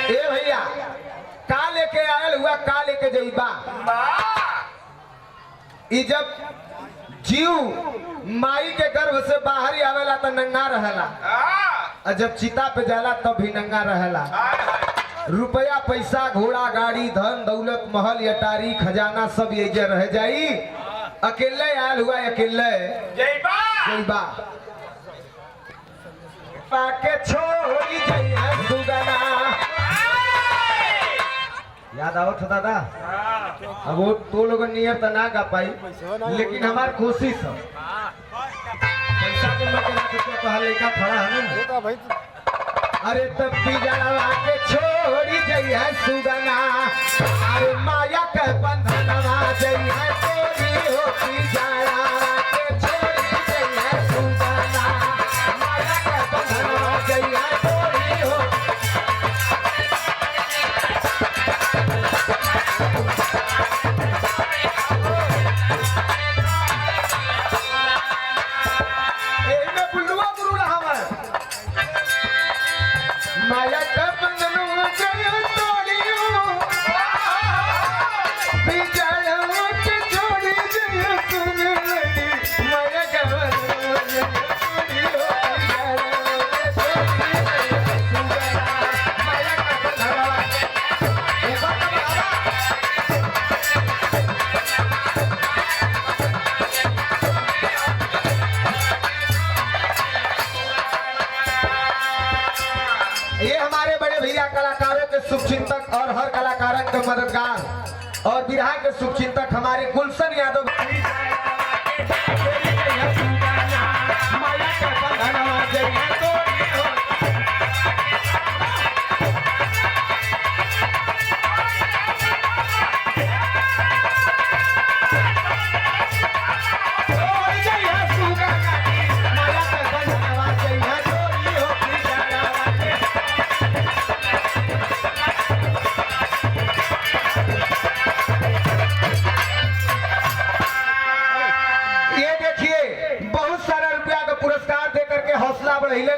ए भैया का लेके आयल हुआ का लेके जइबा। ई जब जीव माई के गर्भ से बाहर आवेला तो नंगा रहेला और जब चिता पे जाला तब भी नंगा रहेला। रुपया पैसा घोड़ा गाड़ी धन दौलत महल अटारी खजाना सब ये रह जाई। अकेले आयल हुआ अकेले जइबा पाके छोड़ी जइया सुगना। याद आवत था दादा। अब वो तो लोग नियत ना गा पाई लेकिन हमार कोशिश है। पैसा के मकरा तो कहा लेका खड़ा है ना। अरे तब भी जलवा के छोड़ी जइया सुगना। अरे माया के बंधनवा जइया तेरी होती जाला के छोड़ी जइया सुगना। माया के बंधनवा जइया तेरी हो। माया का बंधन जय तोड़ियो बिजड़ो के छोड़ी जय सुन लगी। माया का बंधन जय तोड़ियो बिजड़ो के छोड़ी जय सुन लगी। माया का ये हमारे बड़े भैया कलाकारों के शुभचिंतक और हर कलाकारन के मददगार और बिरहा के शुभचिंतक हमारे गुलशन यादव। ये देखिए बहुत सारा रुपया का पुरस्कार दे करके हौसला बढ़ाइले।